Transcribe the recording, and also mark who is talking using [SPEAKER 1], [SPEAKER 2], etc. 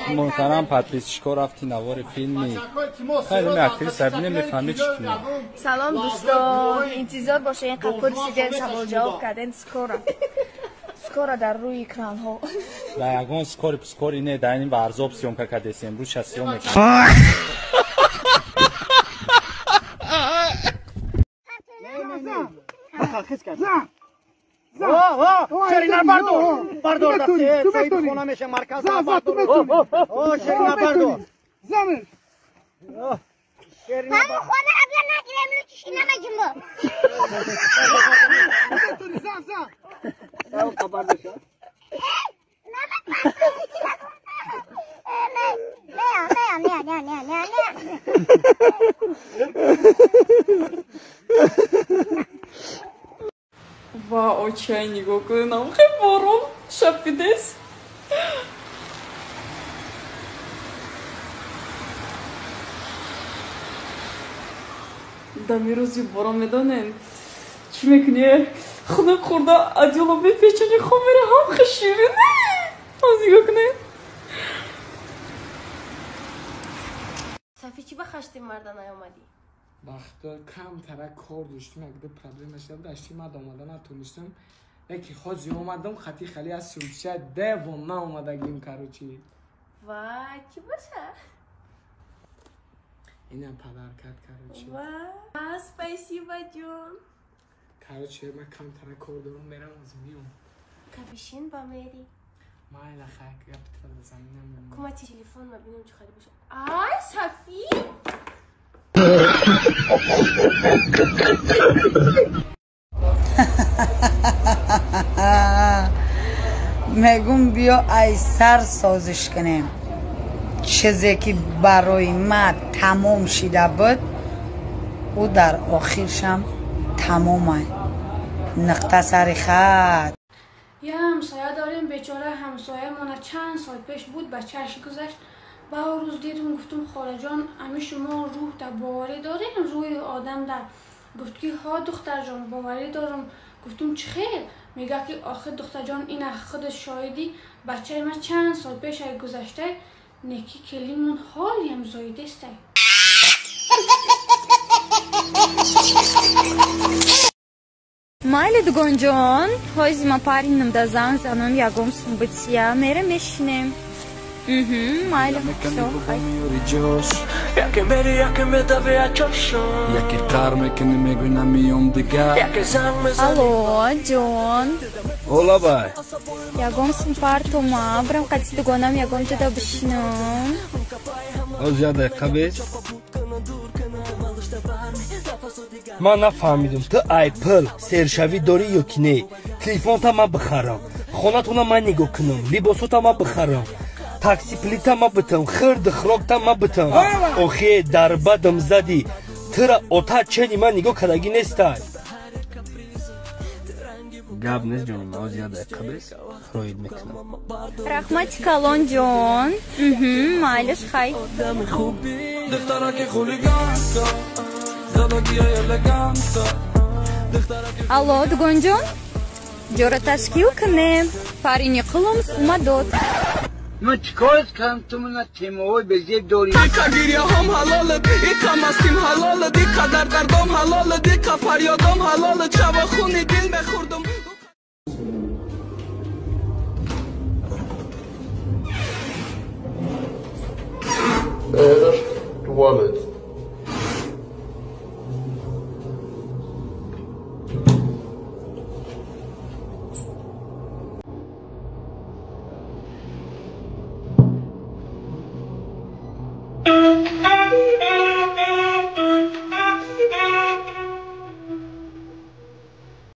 [SPEAKER 1] محترم подписчикор рафти навори филми хайр ми актриса немефаҳми чӣ кино.
[SPEAKER 2] Салом дӯстон, интизор бошед ин қадр пурсиден савол ҷавоб карден скоро дар рӯи экранҳо.
[SPEAKER 1] Да ягон скори не дар ин варзоб сёмка кардесем имрӯз ша сиём мекунем.
[SPEAKER 3] شرینر بردار دسته سعید خونه میشه مرکز بردار شرینر بردار
[SPEAKER 4] زمین
[SPEAKER 3] شرینر
[SPEAKER 5] خونه قبلا نگیرم رو چشی نمجم با
[SPEAKER 3] زم خبر بشه
[SPEAKER 6] Вау, чайник окунам. Хай борон шапидес. Да мирози борон медонен. Чӣ мекунӣ? Худам хурда адёла бепечани хомира ҳам хиширине. Озиго кунем.
[SPEAKER 2] Сафи чӣ ба хашти марда наёмадӣ?
[SPEAKER 7] вақта камтара кор доштим якда проблема шуд дашти мад омада натонистам яки ҳозир омадам хати хали аз сулча девона омадагим карочи
[SPEAKER 2] вай чӣ баша
[SPEAKER 7] инам падар кард карочи
[SPEAKER 2] вай спасибо ҷон
[SPEAKER 7] карочи ман камтара кор дорам мерам аз миём
[SPEAKER 2] кабишин ба мери
[SPEAKER 7] майла хак гапитра заминам
[SPEAKER 2] кумати телефон мабинам чӣ хари баша ай сафи
[SPEAKER 8] мегум биё айсар созиш кунем чизе ки барои ман тамом шида буд ӯ дар охиршам тамомай нуқта сари хат
[SPEAKER 6] Я ҳамсоя дорем бечора ҳамсоямона чанд сол пеш буд бачааш гузашт ба рӯз дидум гуфтум холаҷон ами шумо рӯҳ да боварӣ дорем рӯи одам да гуфт ки ҳо духтарҷон боварӣ дорам гуфтум чӣ хел мега ки охир духтарҷон ина худаш шоҳиди бачаи ман чанд сол пешай гузаштай неки келимон ҳолиам зоидестай
[SPEAKER 9] майли дугонҷон ҳози ма паринам да занг занам ягом сумбитсия мере мешинем майли алло ҷон
[SPEAKER 1] ола бай
[SPEAKER 9] ягом сумпартома бирам қадси дугонам ягом ҷуда бишинам
[SPEAKER 1] озя дақиқа бес ман нафаҳмидам ту айпл сершавӣ дорӣ ё ки не телефонта ман бихарам хонатона ман нигоҳ кунам либосота ман бихарам такси плита ман битам хирди хирокта ман битам охе дарбадам задӣ тура ота чени ман нигоҳ кардагӣ нестай гап нест ҷони ман озя дақиқа бес роид мекунам
[SPEAKER 9] рахмати калон ҷон майлиш хай алло дугонҷон ҷора ташкил кунем парини қулум сума дод
[SPEAKER 3] من چیکارت کنم تو من تیمه‌های به زیر داری
[SPEAKER 10] کگیریام حلاله دیکا مستیم حلاله دیکا دردم حلاله دیکا فریادم حلاله چوا خونی دل بخوردم
[SPEAKER 11] tuvalet